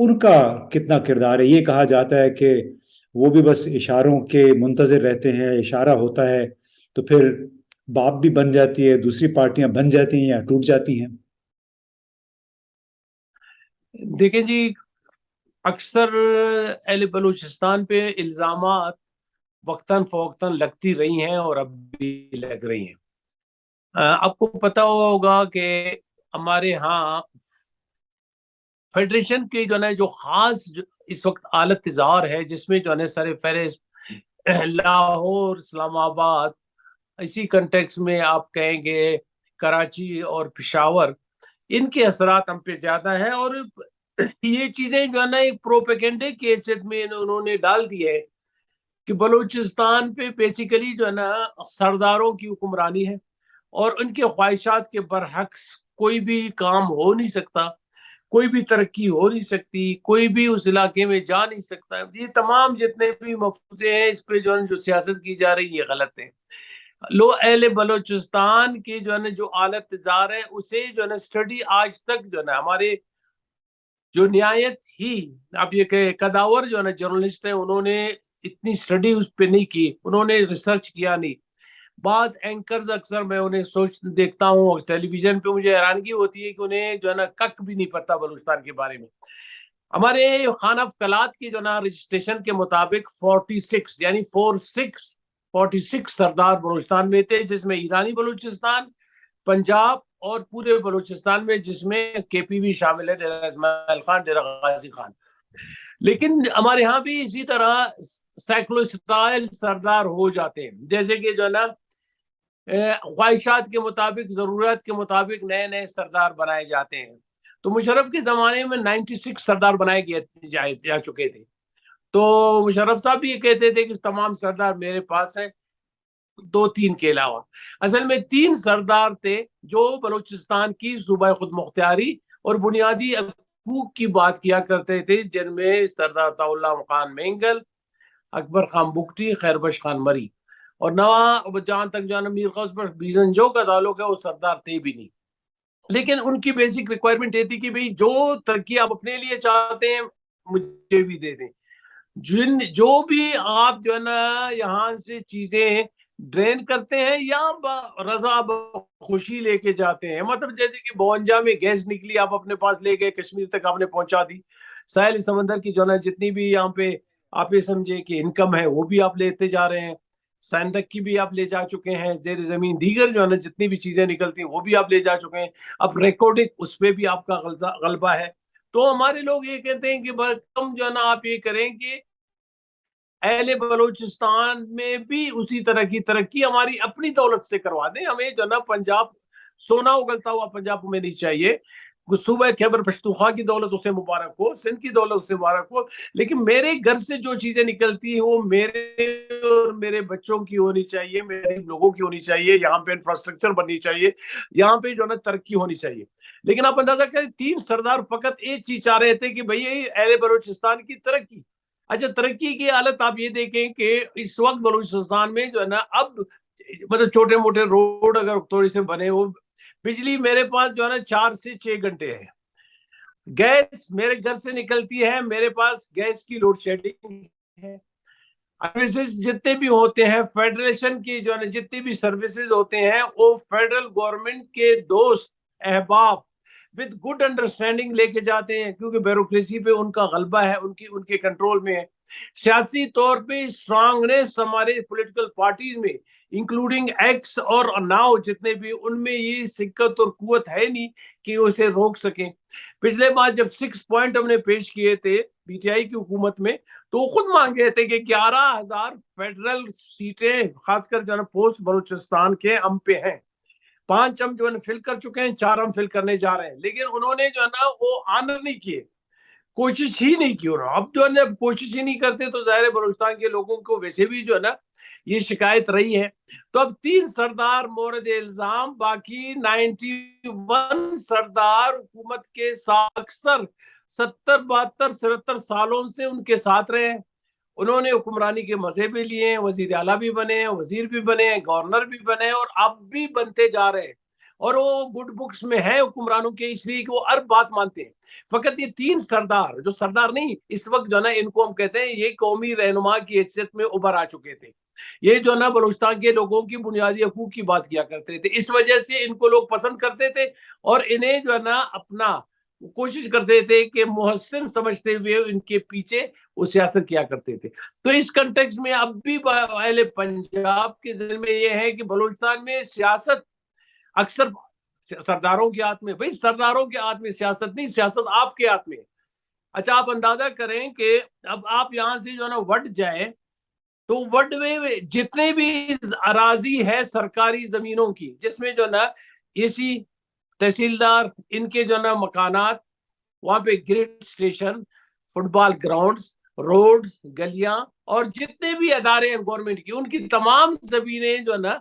ان کا کتنا کردار ہے؟ یہ کہا جاتا ہے کہ وہ بھی بس اشاروں کے منتظر رہتے ہیں، اشارہ ہوتا ہے تو پھر باپ بھی بن جاتی ہے، دوسری پارٹیاں بن جاتی ہیں یا ٹوٹ جاتی ہیں۔ دیکھیں جی، اکثر اہل بلوچستان پہ الزامات وقتاً فوقتاً لگتی رہی ہیں اور اب بھی لگ رہی ہیں۔ آپ کو پتا ہوگا کہ ہمارے ہاں فیڈریشن کی جو خاص اس وقت حالت اظہار ہے، جس میں سر فہرست لاہور، اسلام آباد، اسی کنٹیکس میں آپ کہیں گے کراچی اور پشاور، ان کے اثرات ہم پہ زیادہ ہیں، اور یہ چیزیں ایک پروپیگنڈے کی حیثیت میں انہوں نے ڈال دی ہے کہ بلوچستان پہ بیسیکلی سرداروں کی حکمرانی ہے اور ان کے خواہشات کے برعکس کوئی بھی کام ہو نہیں سکتا، کوئی بھی ترقی ہو نہیں سکتی، کوئی بھی اس علاقے میں جا نہیں سکتا۔ یہ تمام جتنے بھی مفروضے ہیں اس پہ جو سیاست کی جا رہی ہے غلط ہے۔ اہل بلوچستان کی جو حالت اظہار ہے اسے اسٹڈی آج تک ہمارے جو نہایت ہی آپ یہ کہ قداور جرنلسٹ ہیں، انہوں نے اتنی اسٹڈی اس پہ نہیں کی، انہوں نے ریسرچ کیا نہیں۔ بعض اینکرز اکثر میں انہیں دیکھتا ہوں ٹیلی ویژن پہ، مجھے حیرانگی ہوتی ہے کہ انہیں کک بھی نہیں پتا بلوچستان کے بارے میں۔ ہمارے خانہ فقلات کی رجسٹریشن کے مطابق 46 یعنی 46 سردار بلوچستان میں تھے، جس میں ایرانی بلوچستان، پنجاب اور پورے بلوچستان میں جس میں کے پی بھی شامل ہے، ڈیرہ اسماعیل خان، ڈیرہ غازی خان۔ لیکن ہمارے ہاں بھی اسی طرح سیکولر اسٹائل سردار ہو جاتے ہیں، جیسے کہ خواہشات کے مطابق، ضرورت کے مطابق نئے نئے سردار بنائے جاتے ہیں۔ تو مشرف کے زمانے میں 96 سردار بنائے جا چکے تھے، تو مشرف صاحب بھی یہ کہتے تھے کہ تمام سردار میرے پاس ہیں، 2-3 کے علاوہ۔ اصل میں 3 سردار تھے جو بلوچستان کی صوبہ خود مختاری اور بنیادی حقوق کی بات کیا کرتے تھے، جن میں سردار عطا اللہ خان مینگل، اکبر خان بگٹی، خیر بخش خان مری، اور جہاں تک میر غوث بخش بیزنجو کا تعلق ہے وہ سردار تھے بھی نہیں۔ لیکن ان کی بیسک ریکوائرمنٹ یہ تھی کہ بھئی جو ترقی آپ اپنے لیے چاہتے ہیں مجھے بھی دے دیں، جو بھی آپ یہاں سے چیزیں ڈرین کرتے ہیں یا رضا خوشی لے کے جاتے ہیں، مطلب جیسے کہ 52 میں گیس نکلی، آپ اپنے پاس لے گئے، کشمیر تک آپ نے پہنچا دی، ساحل سمندر کی جتنی بھی یہاں پہ آپ یہ سمجھے کہ انکم ہے وہ بھی آپ لیتے جا رہے ہیں، سیندک کی بھی آپ لے جا چکے ہیں، زیر زمین دیگر جتنی بھی چیزیں نکلتی ہیں وہ بھی آپ لے جا چکے ہیں، اب ریکارڈنگ اس پہ بھی آپ کا غلبہ ہے۔ تو ہمارے لوگ یہ کہتے ہیں کہ کم آپ یہ کریں کہ اہل بلوچستان میں بھی اسی طرح کی ترقی ہماری اپنی دولت سے کروا دیں، ہمیں پنجاب سونا اگلتا ہوا پنجاب میں نہیں چاہیے، صوبہ خیبر پختونخوا کی دولت اسے مبارک ہو، سندھ کی دولت اسے مبارک ہو، لیکن میرے گھر سے جو چیزیں نکلتی ہیں وہ میرے اور میرے بچوں کی ہونی چاہیے، میرے لوگوں کی ہونی چاہیے، یہاں پہ انفراسٹرکچر بننی چاہیے، یہاں پہ ترقی ہونی چاہیے۔ لیکن آپ اندازہ کریں 3 سردار فقط ایک چیز چاہ رہے تھے کہ بھئی اہل بلوچستان کی ترقی۔ اچھا، ترقی کی حالت آپ یہ دیکھیں کہ اس وقت بلوچستان میں اب مطلب چھوٹے موٹے روڈ اگر تھوڑے سے بنے ہو، بجلی میرے پاس 4 سے 6 گھنٹے ہے، گیس میرے گھر سے نکلتی ہے، میرے پاس گیس کی لوڈ شیڈنگ ہے، سروسز جتنے بھی ہوتے ہیں فیڈریشن کی جتنے بھی سروسز ہوتے ہیں وہ فیڈرل گورنمنٹ کے دوست احباب with good انڈرسٹینڈنگ لے کے جاتے ہیں، کیونکہ بیوروکریسی پہ ان کا غلبہ ہے، ان کے کنٹرول میں ہے۔ سیاسی طور پہ اسٹرانگنیس ہمارے پولیٹیکل پارٹیز میں انکلوڈنگ ایکس اور ناؤ جتنے بھی، ان میں یہ سکت اور قوت ہے نہیں کہ اسے روک سکیں۔ پچھلے بار جب 6 پوائنٹ ہم نے پیش کیے تھے پی ٹی آئی کی حکومت میں، تو وہ خود مانگے تھے کہ 11,000 فیڈرل سیٹیں خاص کر پوسٹ بلوچستان کے ہم پہ ہیں، 5 ہم فل کر چکے ہیں، 4 ہم فل کرنے جا رہے ہیں، لیکن انہوں نے وہ آنر نہیں کیے، کوشش ہی نہیں کی۔ اب کوشش ہی نہیں کرتے تو ظاہر بلوچستان کے لوگوں کو ویسے بھی یہ شکایت رہی ہے۔ تو اب 3 سردار مورد الزام، باقی 91 سردار حکومت کے ساتھ اکثر 70 72 73 سالوں سے ان کے ساتھ رہے ہیں، انہوں نے حکمرانی کے مزے بھی لیے ہیں، وزیر اعلیٰ بھی بنے ہیں، وزیر بھی بنے ہیں، گورنر بھی بنے ہیں، اور اب بھی بنتے جا رہے ہیں۔ اور وہ گڈ بکس میں ہے حکمرانوں کے، اس لیے کہ وہ ہر بات مانتے ہیں. فقط یہ 3 سردار، جو سردار نہیں اس وقت جو ہے نا ان کو ہم کہتے ہیں یہ قومی رہنما کی حیثیت میں ابھر آ چکے تھے. یہ جو ہے نا بلوچستان کے لوگوں کی بنیادی حقوق کی بات کیا کرتے تھے. اس وجہ سے ان کو لوگ پسند کرتے تھے اور انہیں جو ہے نا اپنا کوشش کرتے تھے کہ محسن سمجھتے ہوئے ان کے پیچھے وہ سیاست کیا کرتے تھے. تو اس کنٹیکس میں اب بھی اہل پنجاب کے ذہن میں یہ ہے کہ بلوچستان میں سیاست اکثر سرداروں کے ہاتھ میں. بھائی سرداروں کے ہاتھ میں سیاست نہیں، سیاست آپ کے ہاتھ میں. اچھا آپ اندازہ کریں کہ اب آپ یہاں سے جو ہے نا وڈ جائیں تو وڈ میں جتنے بھی اراضی ہے سرکاری زمینوں کی، جس میں جو ہے نا اے سی، تحصیلدار، ان کے جو ہے نا مکانات، وہاں پہ گریڈ اسٹیشن، فٹ بال گراؤنڈز، روڈز، گلیاں، اور جتنے بھی ادارے ہیں گورنمنٹ کی، ان کی تمام زمینیں جو ہے نا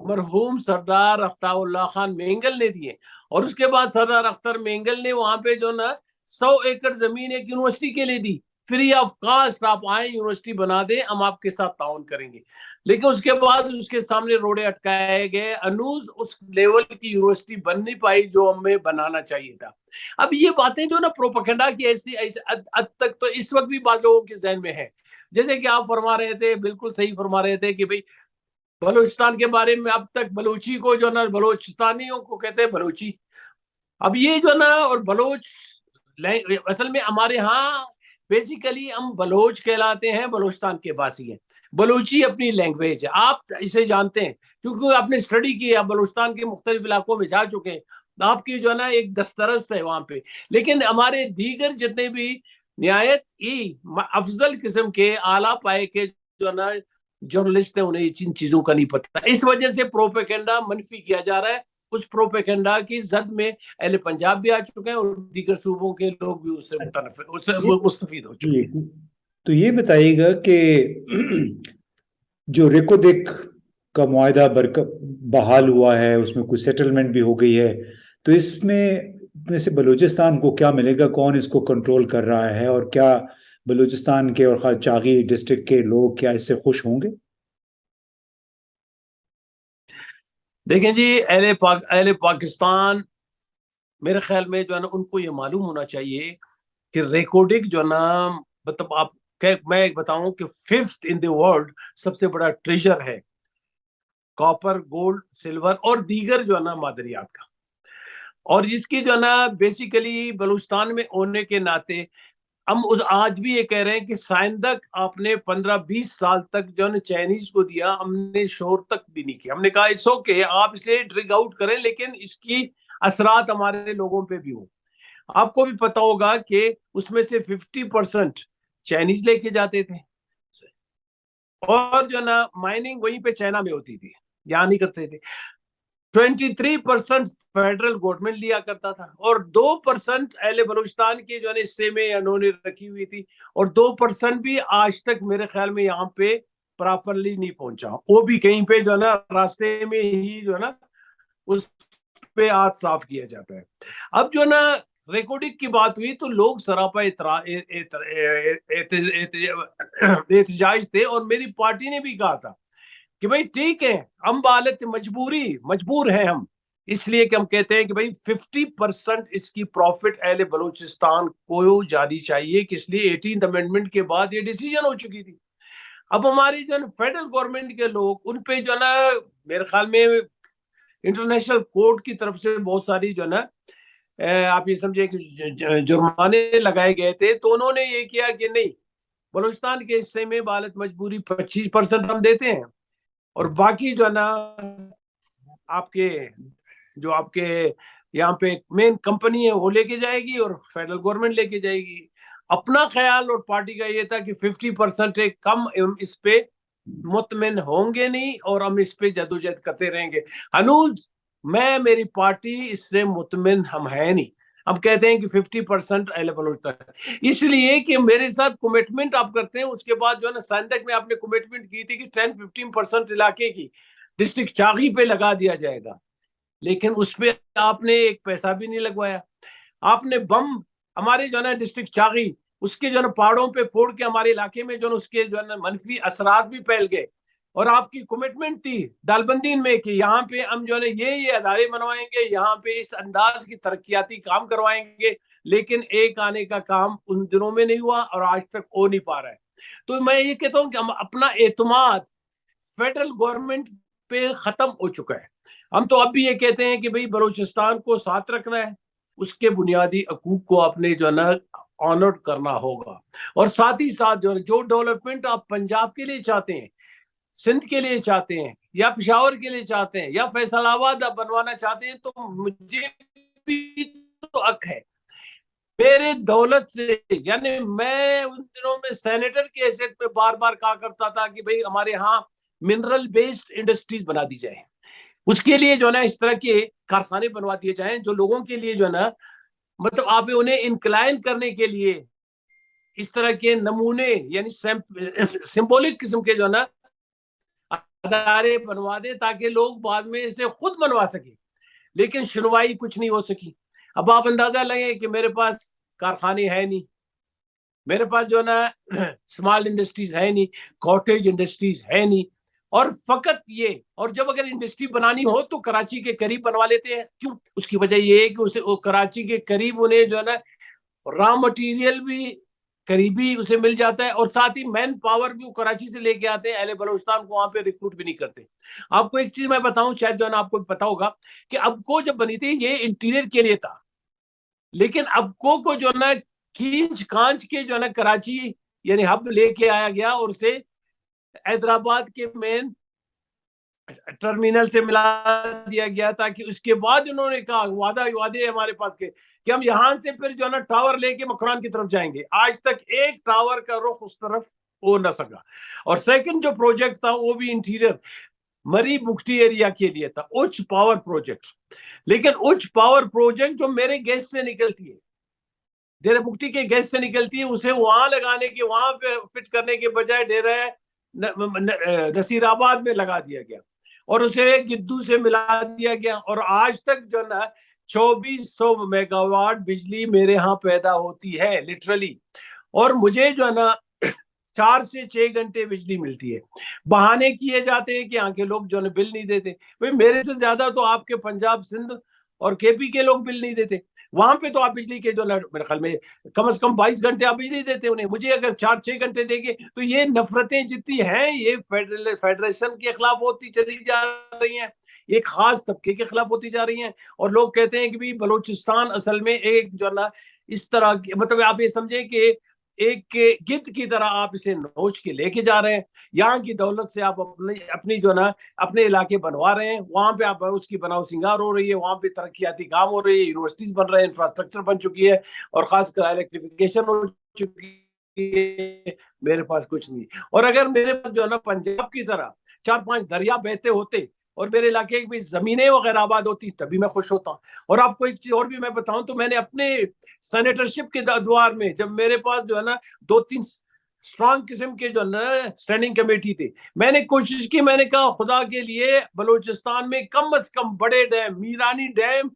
مرحوم سردار آفتاب اللہ خان مینگل نے دیے. اور اس کے بعد سردار اختر مینگل نے وہاں پہ جو نا 100 ایکڑ زمین ایک یونیورسٹی کے لیے دی. فری آف کاسٹ آپ آئیں یونیورسٹی بنا دیں، ہم آپ کے ساتھ تعاون کریں گے. لیکن اس کے بعد اس کے سامنے روڑے اٹکائے گئے. انوز اس لیول کی یونیورسٹی بن نہیں پائی جو ہمیں بنانا چاہیے تھا. اب یہ باتیں جو نا پروپیگنڈا کی ایسی حد تک تو اس وقت بھی بعض لوگوں کے ذہن میں ہے. جیسے کہ آپ فرما رہے تھے، بالکل صحیح فرما رہے تھے کہ بھئی بلوچستان کے بارے میں اب تک بلوچی کو جو نا بلوچستانیوں کو کہتے ہیں بلوچی. اب یہ جو نا اور بلوچ اصل میں ہمارے ہاں بیسیکلی ہم بلوچ کہلاتے ہیں، بلوچستان کے باسی ہیں. بلوچی اپنی لینگویج ہے، آپ اسے جانتے ہیں کیونکہ آپ نے اسٹڈی کی ہے، بلوچستان کے مختلف علاقوں میں جا چکے ہیں، آپ کی جو ہے نا ایک دسترس ہے وہاں پہ. لیکن ہمارے دیگر جتنے بھی نہایت ہی افضل قسم کے اعلیٰ پائے کے جو ہے نا جرنلسٹ ہیں، انہیں ان چیزوں کا نہیں پتہ. اس وجہ سے پروپیگنڈا منفی کیا جا رہا ہے. اس پروپیگنڈا کی زد میں اہل پنجاب بھی آ چکے ہیں اور دیگر صوبوں کے لوگ بھی اس سے مستفید ہو چکے ہیں. تو یہ بتائیے گا کہ جو ریکو دیک کا معاہدہ بحال ہوا ہے، اس میں کچھ سیٹلمنٹ بھی ہو گئی ہے، تو اس میں سے بلوچستان کو کیا ملے گا؟ کون اس کو کنٹرول کر رہا ہے؟ اور کیا بلوچستان کے اور خاص چاغی ڈسٹرکٹ کے لوگ کیا اس سے خوش ہوں گے؟ دیکھیں جی، اہل پاکستان میرے خیال میں جو ہے نا ان کو یہ معلوم ہونا چاہیے کہ ریکارڈنگ جو ہے نا مطلب آپ میں بتاؤں کہ 5th in the world سب سے بڑا ٹریجر ہے کاپر، گولڈ، سلور اور دیگر جو ہے نا معدنیات کا. اور اس کی جو ہے نا بیسیکلی بلوچستان میں ہونے کے ناطے ہم آج بھی یہ کہہ رہے ہیں کہ سائندک آپ نے 15-20 سال تک جو ہے چائنیز کو دیا، ہم نے شور تک بھی نہیں کیا. ہم نے کہا اٹس اوکے، آپ اسے ڈرگ آؤٹ کریں لیکن اس کی اثرات ہمارے لوگوں پہ بھی ہوں. آپ کو بھی پتا ہوگا کہ اس میں سے 50% چائنیز لے کے جاتے تھے اور جو نا مائننگ وہیں پہ چائنا میں ہوتی تھی، یہاں نہیں کرتے تھے. 23% فیڈرل گورنمنٹ لیا کرتا تھا اور 2% اہل بلوچستان کے جو ہے حصے میں انہوں نے رکھی ہوئی تھی. اور 2% بھی آج تک میرے خیال میں یہاں پہ پراپرلی نہیں پہنچا. وہ بھی کہیں پہ جو ہے نا راستے میں ہی جو ہے نا اس پہ ہاتھ صاف کیا جاتا ہے. اب جو ہے نا ریکارڈنگ کی بات ہوئی تو لوگ سراپا احتجاج تھے اور میری پارٹی نے بھی کہا تھا کہ بھئی ٹھیک ہے، ہم بحالت مجبور ہیں ہم، اس لیے کہ ہم کہتے ہیں کہ بھئی 50% اس کی پروفٹ اہل بلوچستان کو جانی چاہیے، کہ اس لیے 18th امینڈمنٹ کے بعد یہ ڈیسیجن ہو چکی تھی. اب ہماری جو ہے فیڈرل گورنمنٹ کے لوگ ان پہ جو ہے نا میرے خیال میں انٹرنیشنل کورٹ کی طرف سے بہت ساری جو ہے نا آپ یہ سمجھے کہ جرمانے لگائے گئے تھے. تو انہوں نے یہ کیا کہ نہیں، بلوچستان کے حصے میں بحالت مجبوری 25% ہم دیتے ہیں اور باقی جو ہے نا آپ کے یہاں پہ مین کمپنی ہے وہ لے کے جائے گی اور فیڈرل گورنمنٹ لے کے جائے گی. اپنا خیال اور پارٹی کا یہ تھا کہ 50% کم اس پہ مطمئن ہوں گے نہیں اور ہم اس پہ جدوجہد کرتے رہیں گے. ہنوز میری پارٹی اس سے مطمئن ہم ہے نہیں. ہم کہتے ہیں کہ 50% اہل بلوچستان، اس لیے کہ میرے ساتھ کمٹمنٹ آپ کرتے ہیں. اس کے بعد جو ہے نا سائندک میں آپ نے کمٹمنٹ کی تھی کہ 10-15% علاقے کی ڈسٹرکٹ چاغی پہ لگا دیا جائے گا، لیکن اس پہ آپ نے ایک پیسہ بھی نہیں لگوایا. آپ نے بم ہمارے جو ہے نا ڈسٹرکٹ چاغی اس کے جو ہے نا پہاڑوں پہ پھوڑ کے ہمارے علاقے میں جو ہے اس کے جو ہے نا منفی اثرات بھی پھیل گئے اور آپ کی کمٹمنٹ تھی دالبندین میں کہ یہاں پہ ہم جو ہے یہ ادارے بنوائیں گے، یہاں پہ اس انداز کی ترقیاتی کام کروائیں گے، لیکن ایک آنے کا کام ان دنوں میں نہیں ہوا اور آج تک ہو نہیں پا رہا ہے۔ تو میں یہ کہتا ہوں کہ ہم اپنا اعتماد فیڈرل گورنمنٹ پہ ختم ہو چکا ہے۔ ہم تو اب بھی یہ کہتے ہیں کہ بھئی بلوچستان کو ساتھ رکھنا ہے، اس کے بنیادی حقوق کو اپنے جو ہے نا آنر کرنا ہوگا، اور ساتھ ہی ساتھ جو ڈیولپمنٹ آپ پنجاب کے لیے چاہتے ہیں، سندھ کے لیے چاہتے ہیں، یا پشاور کے لیے چاہتے ہیں، یا فیصل آباد آپ بنوانا چاہتے ہیں، تو مجھے بھی تو حق ہے میرے دولت سے۔ یعنی میں ان دنوں میں سینیٹر کے حیثیت پہ بار بار کہا کرتا تھا کہ بھئی ہمارے ہاں منرل بیسڈ انڈسٹریز بنا دی جائیں، اس کے لیے جو ہے نا اس طرح کے کارخانے بنوا دیے جائیں جو لوگوں کے لیے جو ہے نا مطلب آپ انہیں انکلائن کرنے کے لیے اس طرح کے نمونے یعنی سمبولک قسم کے جو ہے نا ادارے بنوا دیں تاکہ لوگ بعد میں اسے خود بنوا سکیں، لیکن سنوائی کچھ نہیں ہو سکی۔ اب آپ اندازہ لگیں کہ میرے پاس کارخانے ہے نہیں، میرے پاس جو ہے نا اسمال انڈسٹریز ہے نہیں، کاٹیج انڈسٹریز ہے نہیں، اور فقط یہ، اور جب اگر انڈسٹری بنانی ہو تو کراچی کے قریب بنوا لیتے ہیں۔ کیوں؟ اس کی وجہ یہ ہے کہ اسے کراچی کے قریب انہیں جو ہے نا را مٹیریل بھی قریبی اسے مل جاتا ہے، اور ساتھ ہی مین پاور بھی وہ کراچی سے لے کے آتے ہیں، اہل بلوچستان کو وہاں پہ ریکروٹ بھی نہیں کرتے۔ آپ کو ایک چیز میں بتاؤں، شاید جو ہے نا آپ کو پتا ہوگا کہ ابکو جب بنی تھی یہ انٹیریئر کے لیے تھا، لیکن ابکو کو جو ہے نا کھینچ کانچ کے جو ہے نا کراچی یعنی ہب لے کے آیا گیا، اور اسے حیدرآباد کے مین ٹرمینل سے ملا دیا گیا، تاکہ اس کے بعد انہوں نے کہا وعدے ہمارے پاس کے کہ ہم یہاں سے پھر جو ہے نا ٹاور لے کے مکران کی طرف جائیں گے۔ آج تک ایک ٹاور کا رخ اس طرف ہو نہ سکا۔ اور سیکنڈ جو پروجیکٹ تھا وہ بھی انٹیریئر مری بگٹی ایریا کے لیے تھا، اچ پاور پروجیکٹ، لیکن اچ پاور پروجیکٹ جو میرے گیس سے نکلتی ہے، ڈیرہ بگٹی کے گیس سے نکلتی ہے، اسے وہاں لگانے کے، وہاں پہ فٹ کرنے کے بجائے ڈیرہ نصیر آباد میں لگا دیا گیا، اور اسے گدو سے ملا دیا گیا، اور آج تک جو نا 2400 میگا واٹ بجلی میرے ہاں پیدا ہوتی ہے لٹرلی، اور مجھے جو ہے نا 4 سے 6 گھنٹے بجلی ملتی ہے۔ بہانے کیے جاتے ہیں کہ یہاں کے لوگ جو ہے بل نہیں دیتے، میرے سے زیادہ تو آپ کے پنجاب سندھ اور کے پی کے لوگ بل نہیں دیتے، وہاں پہ تو آپ بجلی کے جو میرے خیال میں کم از کم 22 گھنٹے آپ بجلی دیتے انہیں، مجھے اگر 4-6 گھنٹے دیں گے تو یہ نفرتیں جتنی ہیں یہ فیڈریشن کے خلاف ہوتی چلی جا رہی ہیں، ایک خاص طبقے کے خلاف ہوتی جا رہی ہیں، اور لوگ کہتے ہیں کہ بھی بلوچستان اصل میں ایک جو ہے نا اس طرح مطلب آپ یہ سمجھیں کہ ایک گدھ کی طرح آپ اسے نوچ کے لے کے جا رہے ہیں، یہاں کی دولت سے آپ اپنی جو ہے نا اپنے علاقے بنوا رہے ہیں، وہاں پہ آپ اس کی بناؤ سنگار ہو رہی ہے، وہاں پہ ترقیاتی کام ہو رہی ہے، یونیورسٹیز بن رہے ہیں، انفراسٹرکچر بن چکی ہے، اور خاص کر الیکٹریفیکیشن ہو چکی ہے۔ میرے پاس کچھ نہیں، اور اگر میرے پاس جو ہے نا پنجاب کی طرح 4-5 دریا بہتے ہوتے اور میرے علاقے کی زمینیں وغیرہ آباد ہوتی تبھی میں خوش ہوتا ہوں۔ اور آپ کو ایک چیز اور بھی میں بتاؤں تو میں نے اپنے سینیٹرشپ کے ادوار میں جب میرے پاس جو ہے نا 2-3 اسٹرانگ قسم کے جو ہے نا اسٹینڈنگ کمیٹی تھے، میں نے کوشش کی، میں نے کہا خدا کے لیے بلوچستان میں کم از کم بڑے ڈیم میرانی ڈیم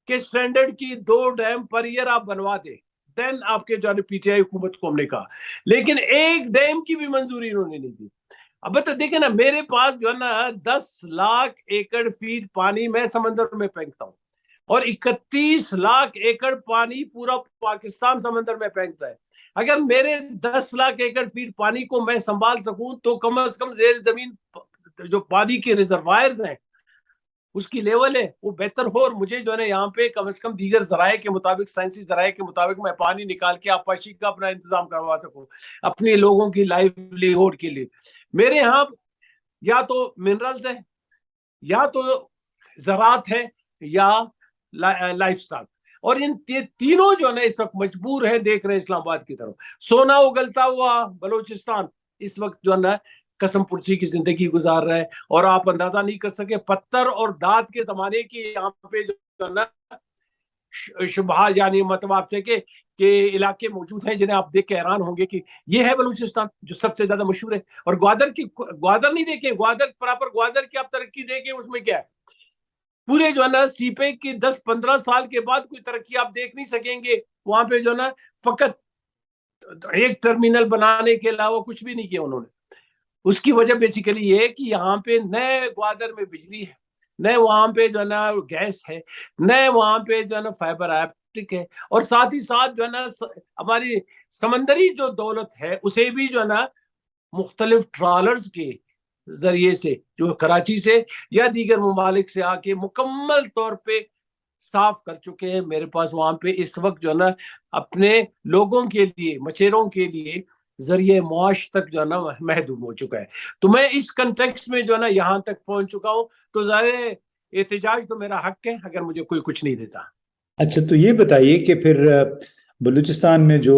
کے سٹینڈرڈ کی 2 ڈیم پر ایئر آپ بنوا دیں، دین آپ کے جو ہے پی ٹی آئی حکومت کو ہم نے کہا، لیکن ایک ڈیم کی بھی منظوری انہوں نے نہیں دی۔ اب تو دیکھیں نا میرے پاس جو ہے نا 10 لاکھ ایکڑ فیٹ پانی میں سمندر میں پھینکتا ہوں، اور 31 لاکھ ایکڑ پانی پورا پاکستان سمندر میں پھینکتا ہے۔ اگر میرے 10 لاکھ ایکڑ فیٹ پانی کو میں سنبھال سکوں تو کم از کم زیر زمین جو پانی کے ریزروائر ہیں اس کی لیول ہے وہ بہتر ہو، اور مجھے جو ہے نا یہاں پہ کم از کم دیگر ذرائع کے مطابق، سائنسی ذرائع کے مطابق میں پانی نکال کے آپاشی کا اپنا انتظام کروا سکوں اپنے لوگوں کی لائیولی ہوڈ کے لیے۔ میرے ہاں یا تو منرلز ہے، یا تو زراعت ہے، یا لائف سٹاک، اور ان تینوں جو ہے نا اس وقت مجبور ہے، دیکھ رہے ہیں اسلام آباد کی طرف، سونا اگلتا ہوا بلوچستان اس وقت جو ہے نا قسم پرسی کی زندگی گزار رہا ہے، اور آپ اندازہ نہیں کر سکے پتھر اور دھات کے زمانے کی یہاں پہ جو ہے نا شبہ یعنی مطلب آپ سے کہ علاقے موجود ہیں جنہیں آپ دیکھ کے حیران ہوں گے کہ یہ ہے بلوچستان جو سب سے زیادہ مشہور ہے۔ اور گوادر نہیں دیکھیں، گوادر پراپر گوادر کی آپ ترقی دیکھیں، اس میں کیا ہے پورے جو ہے نا سی پے کی 10-15 سال کے بعد کوئی ترقی آپ دیکھ نہیں سکیں گے، وہاں پہ جو ہے نا فقط ایک ٹرمینل بنانے کے علاوہ کچھ بھی نہیں کیا انہوں نے۔ اس کی وجہ بیسیکلی یہ ہے کہ یہاں پہ نئے گوادر میں بجلی ہے، نئے وہاں پہ جو ہے نا گیس ہے، نئے وہاں پہ جو ہے نا فائبر آپٹک ہے، اور ساتھ ہی ساتھ جو ہے نا ہماری سمندری جو دولت ہے اسے بھی جو ہے نا مختلف ٹرالرز کے ذریعے سے جو کراچی سے یا دیگر ممالک سے آ کے مکمل طور پہ صاف کر چکے ہیں۔ میرے پاس وہاں پہ اس وقت جو ہے نا اپنے لوگوں کے لیے، مچھیروں کے لیے ذریعے معاش تک جو ہے نا محدود ہو چکا ہے۔ تو میں اس کنٹیکسٹ میں جو ہے نا یہاں تک پہنچ چکا ہوں، تو ظاہر احتجاج تو میرا حق ہے اگر مجھے کوئی کچھ نہیں دیتا۔ اچھا، تو یہ بتائیے کہ پھر بلوچستان میں جو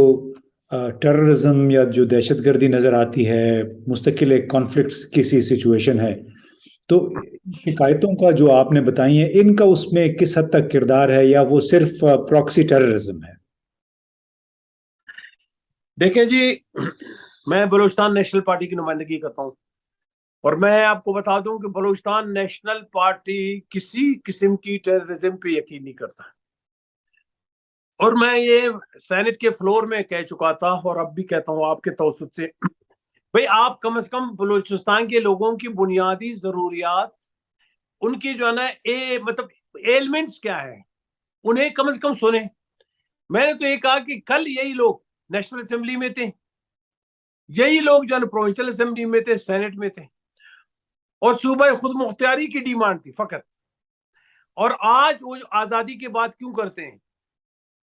ٹیررزم یا جو دہشت گردی نظر آتی ہے، مستقل ایک کانفلکٹ کی سی سچویشن ہے، تو شکایتوں کا جو آپ نے بتائی ہیں ان کا اس میں کس حد تک کردار ہے، یا وہ صرف پراکسی ٹیررزم ہے؟ دیکھیں جی، میں بلوچستان نیشنل پارٹی کی نمائندگی کرتا ہوں، اور میں آپ کو بتا دوں کہ بلوچستان نیشنل پارٹی کسی قسم کی ٹیررزم پہ یقین نہیں کرتا، اور میں یہ سینٹ کے فلور میں کہہ چکا تھا اور اب بھی کہتا ہوں آپ کے توسط سے، بھئی آپ کم از کم بلوچستان کے لوگوں کی بنیادی ضروریات، ان کی جو ہے نا مطلب ایلمنٹس کیا ہے، انہیں کم از کم سنیں۔ میں نے تو یہ کہا کہ کل یہی لوگ نیشنل اسمبلی میں تھے، یہی لوگ جو ہے نا پروونشل اسمبلی میں تھے، سینٹ میں تھے، اور صوبہ خود مختاری کی ڈیمانڈ تھی فقط۔ اور آج وہ آزادی کے بعد کیوں کرتے ہیں؟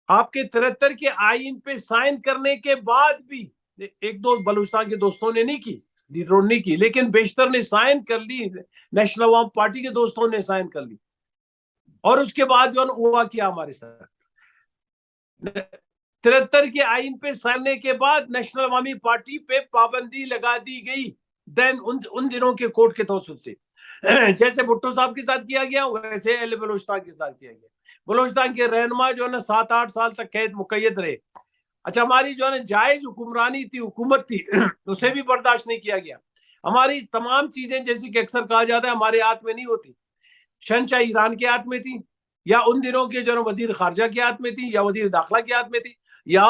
آپ کے 73 کے آئین پہ سائن کرنے کے بعد بھی ایک دو بلوچستان کے دوستوں نے نہیں کی، لیڈروں نے کی، لیکن بیشتر نے سائن کر لی، نیشنل عوام پارٹی کے دوستوں نے سائن کر لی، اور اس کے بعد جو ہوا کیا ہمارے ساتھ، 73 کے آئین پہ سائن کے بعد نیشنل عوامی پارٹی پہ پابندی لگا دی گئی، دین ان دنوں کے کورٹ کے توسط سے، جیسے بھٹو صاحب کے ساتھ کیا گیا ویسے اہل بلوچستان کے ساتھ کیا گیا۔ بلوچستان کے رہنما جو ہے نا 7-8 سال تک قید مقید رہے۔ اچھا، ہماری جو ہے نا جائز حکمرانی تھی، حکومت تھی، اسے بھی برداشت نہیں کیا گیا۔ ہماری تمام چیزیں جیسے کہ اکثر کہا جاتا ہے ہمارے ہاتھ میں نہیں ہوتی، شہنشاہ ایران کے ہاتھ میں تھی، یا ان دنوں کے جو ہے وزیر خارجہ کے ہاتھ میں تھی، یا وزیر داخلہ کے ہاتھ میں تھی، یا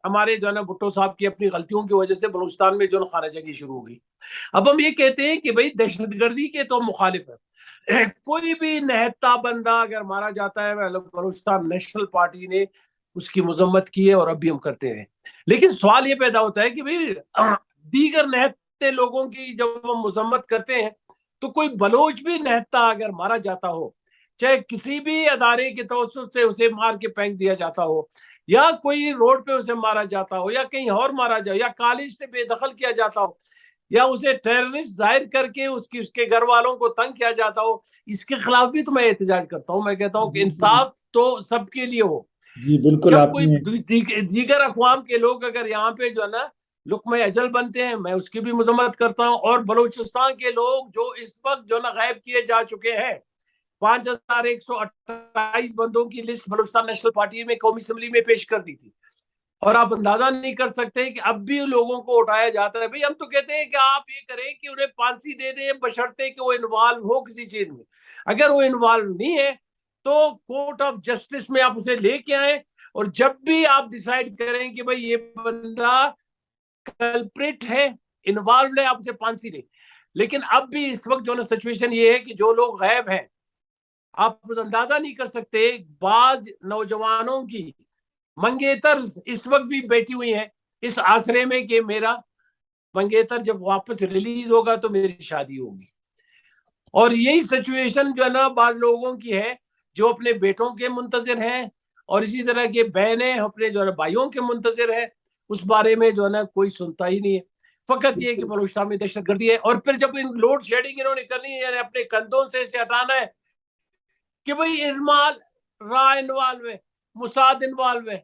ہمارے جو ہے نا بھٹو صاحب کی اپنی غلطیوں کی وجہ سے بلوچستان میں جو ہے خانہ جنگی شروع ہو گئی۔ اب ہم یہ کہتے ہیں کہ بھئی دہشت گردی کے تو مخالف ہے، کوئی بھی نہتا بندہ اگر مارا جاتا ہے، بلوچستان نیشنل پارٹی نے اس کی مذمت کی ہے اور اب بھی ہم کرتے ہیں۔ لیکن سوال یہ پیدا ہوتا ہے کہ بھئی دیگر نہتے لوگوں کی جب ہم مذمت کرتے ہیں تو کوئی بلوچ بھی نہتا اگر مارا جاتا ہو، چاہے کسی بھی ادارے کے توسط سے اسے مار کے پھینک دیا جاتا ہو، یا کوئی روڈ پہ اسے مارا جاتا ہو، یا کہیں اور مارا جائے، یا کالج سے بے دخل کیا جاتا ہو، یا اسے ٹیررسٹ ظاہر کر کے اس کے گھر والوں کو تنگ کیا جاتا ہو، اس کے خلاف بھی تو میں احتجاج کرتا ہوں۔ میں کہتا ہوں کہ انصاف تو سب کے لیے ہو۔ جی بالکل، جب آپ کوئی نے دیگر اقوام کے لوگ اگر یہاں پہ جو ہے نا لقمہ اجل بنتے ہیں، میں اس کی بھی مذمت کرتا ہوں، اور بلوچستان کے لوگ جو اس وقت جو ہے نا غائب کیے جا چکے ہیں، 5128 بندوں کی لسٹ بلوچستان نیشنل پارٹی میں قومی اسمبلی میں پیش کر دی تھی، اور آپ اندازہ نہیں کر سکتے کہ اب بھی لوگوں کو اٹھایا جاتا ہے۔ بھئی ہم تو کہتے ہیں کہ آپ یہ کریں کہ انہیں پھانسی دے دیں بشرطے کہ وہ انوالو ہو کسی چیز میں۔ اگر وہ انوالو نہیں ہے تو کورٹ آف جسٹس میں آپ اسے لے کے آئیں، اور جب بھی آپ ڈیسائیڈ کریں کہ بھئی یہ بندہ کلپریٹ ہے، انوالوڈ ہے، آپ اسے پھانسی دیں۔ لیکن اب بھی اس وقت جو ہے سچویشن یہ ہے کہ جو لوگ غائب ہیں، آپ اندازہ نہیں کر سکتے، بعض نوجوانوں کی منگیتر اس وقت بھی بیٹھی ہوئی ہیں اس آسرے میں کہ میرا منگیتر جب واپس ریلیز ہوگا تو میری شادی ہوگی۔ اور یہی سچویشن جو ہے نا بعض لوگوں کی ہے جو اپنے بیٹوں کے منتظر ہیں، اور اسی طرح کے بہنیں اپنے جو ہے بھائیوں کے منتظر ہیں۔ اس بارے میں جو ہے نا کوئی سنتا ہی نہیں ہے، فقط یہ کہ بلوچستان میں دہشت گردی ہے، اور پھر جب ان لوڈ شیڈنگ انہوں نے کرنی ہے، یعنی اپنے کندھوں سے اسے ہٹانا ہے کہ بھئی انوال را انوالو ہے، موساد انوالو ہے،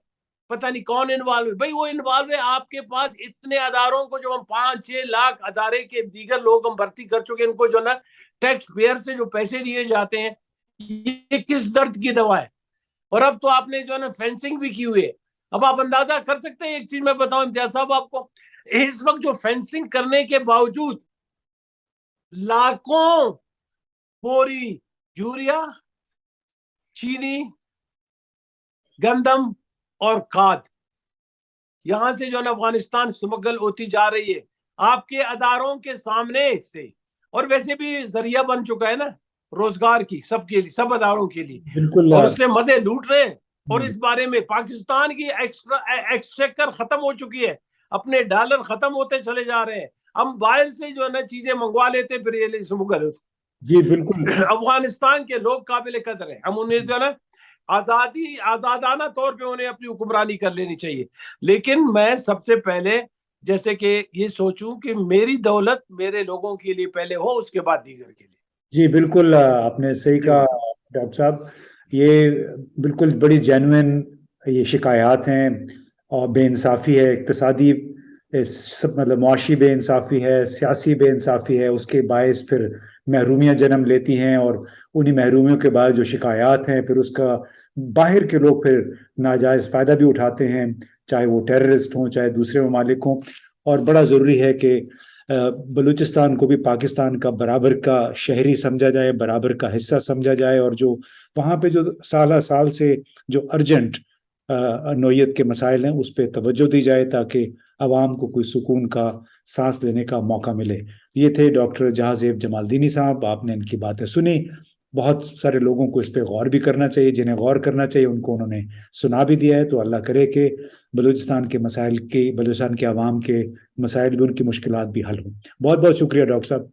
پتہ نہیں کون انوالو ہے۔ بھئی وہ انوالو ہے، آپ کے پاس اتنے اداروں کو جو ہم 5-6 لاکھ ادارے کے دیگر لوگ ہم بھرتی کر چکے، ان کو جو نا ٹیکس پیئر سے جو پیسے دیے جاتے ہیں، یہ کس درد کی دوا ہے؟ اور اب تو آپ نے جو ہے نا فینسنگ بھی کی ہوئی ہے۔ اب آپ اندازہ کر سکتے ہیں، ایک چیز میں بتاؤں امتیاز صاحب آپ کو، اس وقت جو فینسنگ کرنے کے باوجود لاکھوں بوری یوریا، چینی، گندم اور کھاد یہاں سے جو ہے نا افغانستان سمگل ہوتی جا رہی ہے، آپ کے اداروں کے سامنے سے، اور ویسے بھی ذریعہ بن چکا ہے نا روزگار کی سب کے لیے، سب اداروں کے لیے، بالکل اور اس سے مزے لوٹ رہے ہیں۔ اور اس بارے میں پاکستان کی ایکسچیکر ختم ہو چکی ہے، اپنے ڈالر ختم ہوتے چلے جا رہے ہیں، ہم باہر سے جو ہے نا چیزیں منگوا لیتے پھر یہ سمگل ہوتے۔ جی بالکل افغانستان کے لوگ قابل قدر ہیں، ہم انہیں جو ہے نا آزادانہ طور پہ انہیں اپنی حکمرانی کر لینی چاہیے، لیکن میں سب سے پہلے جیسے کہ یہ سوچوں کہ میری دولت میرے لوگوں کے لیے پہلے ہو، اس کے بعد دیگر کے لیے۔ جی بالکل آپ نے صحیح جی کہا محترم۔ ڈاکٹر صاحب، یہ بالکل بڑی جینوئن یہ شکایات ہیں، اور بے انصافی ہے، اقتصادی مطلب معاشی بے انصافی ہے، سیاسی بے انصافی ہے، اس کے باعث پھر محرومیاں جنم لیتی ہیں، اور انہی محرومیوں کے بعد جو شکایات ہیں پھر اس کا باہر کے لوگ پھر ناجائز فائدہ بھی اٹھاتے ہیں، چاہے وہ ٹیررسٹ ہوں چاہے دوسرے ممالک ہوں۔ اور بڑا ضروری ہے کہ بلوچستان کو بھی پاکستان کا برابر کا شہری سمجھا جائے، برابر کا حصہ سمجھا جائے، اور جو وہاں پہ جو سالہ سال سے جو ارجنٹ نوعیت کے مسائل ہیں اس پہ توجہ دی جائے، تاکہ عوام کو کوئی سکون کا سانس لینے کا موقع ملے۔ یہ تھے ڈاکٹر جہازیب جمال دینی صاحب، آپ نے ان کی باتیں سنی۔ بہت سارے لوگوں کو اس پہ غور بھی کرنا چاہیے، جنہیں غور کرنا چاہیے ان کو انہوں نے سنا بھی دیا ہے۔ تو اللہ کرے کہ بلوچستان کے مسائل کی، بلوچستان کے عوام کے مسائل بھی، ان کی مشکلات بھی حل ہوں۔ بہت بہت شکریہ ڈاکٹر صاحب۔